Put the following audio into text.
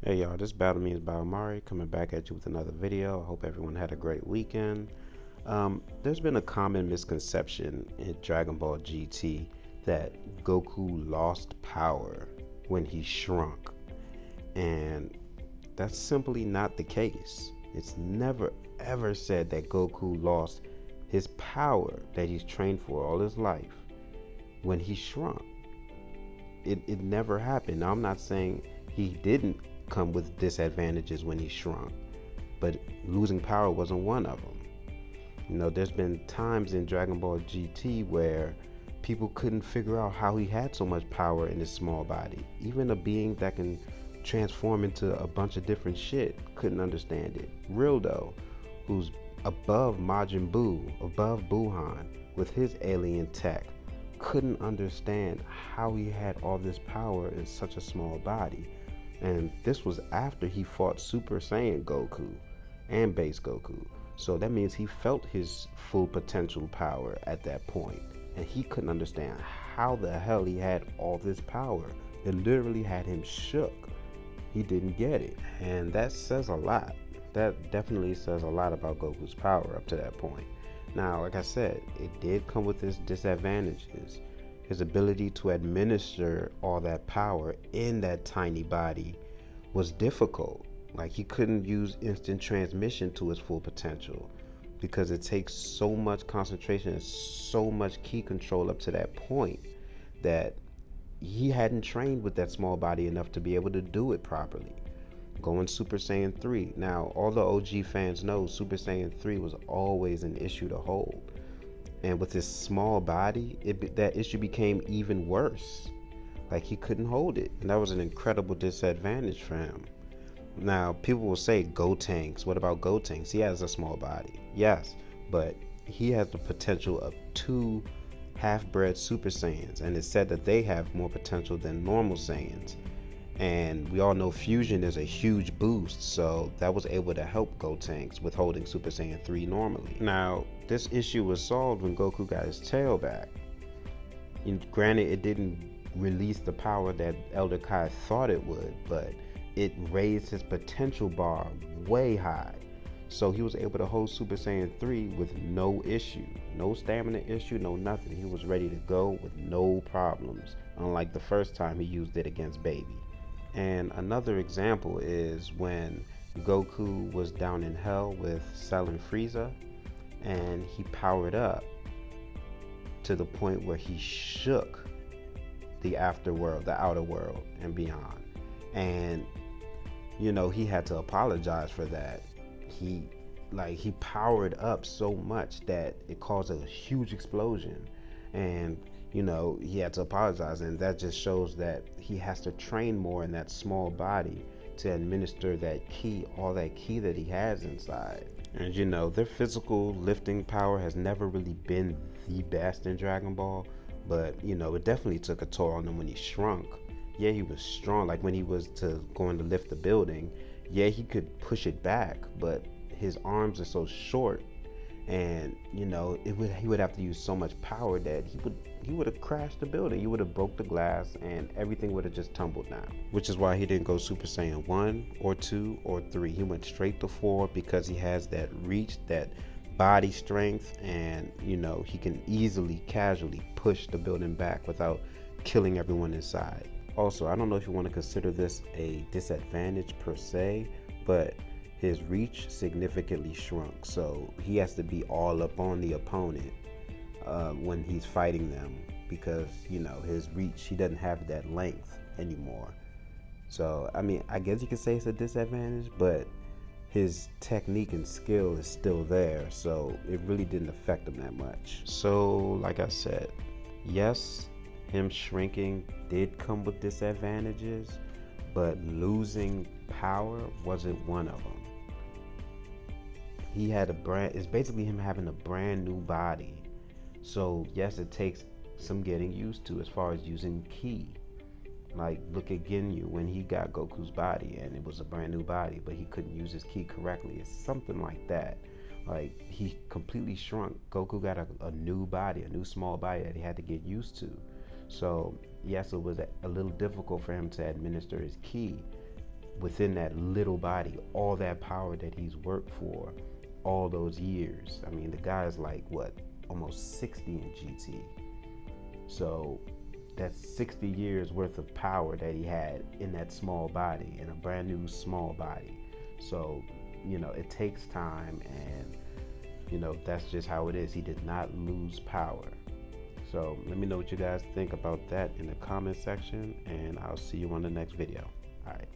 Hey y'all, this Battle Me is by Omari coming back at you with another video. I hope everyone had a great weekend. There's been a common misconception in Dragon Ball GT that Goku lost power when he shrunk, and that's simply not the case. It's never ever said that Goku lost his power that he's trained for all his life when he shrunk. It never happened. Now, I'm not saying he didn't come with disadvantages when he shrunk, but losing power wasn't one of them. There's been times in Dragon Ball GT where people couldn't figure out how he had so much power in his small body. Even a being that can transform into a bunch of different shit couldn't understand it. Rildo, who's above Majin Buu, above Buhan, with his alien tech, couldn't understand how he had all this power in such a small body. And this was after he fought Super Saiyan Goku and Base Goku. So that means he felt his full potential power at that point. And he couldn't understand how the hell he had all this power. It literally had him shook. He didn't get it. And that says a lot. That definitely says a lot about Goku's power up to that point. Now, like I said, it did come with its disadvantages. His ability to administer all that power in that tiny body was difficult. Like, he couldn't use instant transmission to his full potential because it takes so much concentration and so much ki control up to that point that he hadn't trained with that small body enough to be able to do it properly. Going Super Saiyan 3. Now, all the OG fans know Super Saiyan 3 was always an issue to hold. And with his small body, that issue became even worse. Like, he couldn't hold it. And that was an incredible disadvantage for him. Now, people will say Gotenks. What about Gotenks? He has a small body. Yes, but he has the potential of two half-bred Super Saiyans. And it's said that they have more potential than normal Saiyans. And we all know fusion is a huge boost, so that was able to help Gotenks with holding Super Saiyan 3 normally. Now, this issue was solved when Goku got his tail back. Granted, it didn't release the power that Elder Kai thought it would, but it raised his potential bar way high. So he was able to hold Super Saiyan 3 with no issue. No stamina issue, no nothing. He was ready to go with no problems, unlike the first time he used it against Baby. And another example is when Goku was down in hell with Cell and Frieza, and he powered up to the point where he shook the afterworld, the outer world, and beyond. And he had to apologize for that. He powered up so much that it caused a huge explosion, and he had to apologize, and that just shows that he has to train more in that small body to administer that ki, all that ki that he has inside. And their physical lifting power has never really been the best in Dragon Ball, but it definitely took a toll on him when he shrunk. Yeah, he was strong, like when he was going to lift the building. Yeah, he could push it back, but his arms are so short, and he would have to use so much power that he would have crashed the building. He would have broke the glass, and everything would have just tumbled down. Which is why he didn't go Super Saiyan 1 or 2 or 3. He went straight to 4 because he has that reach, that body strength, and he can easily, casually push the building back without killing everyone inside. Also, I don't know if you want to consider this a disadvantage per se, but his reach significantly shrunk, so he has to be all up on the opponent when he's fighting them, because his reach, he doesn't have that length anymore. So I mean, I guess you could say it's a disadvantage, but his technique and skill is still there, so it really didn't affect him that much. So like I said, yes, him shrinking did come with disadvantages, but losing power wasn't one of them. He had it's basically him having a brand new body. So yes, it takes some getting used to as far as using ki. Like, look at Ginyu when he got Goku's body, and it was a brand new body, but he couldn't use his ki correctly. It's something like that. Like, he completely shrunk. Goku got a new body, a new small body that he had to get used to. So yes, it was a little difficult for him to administer his ki, within that little body, all that power that he's worked for all those years. I mean, the guy's like, what, almost 60 in GT. So that's 60 years worth of power that he had in that small body, in a brand new small body. So, it takes time, and, that's just how it is. He did not lose power. So let me know what you guys think about that in the comment section, and I'll see you on the next video. All right.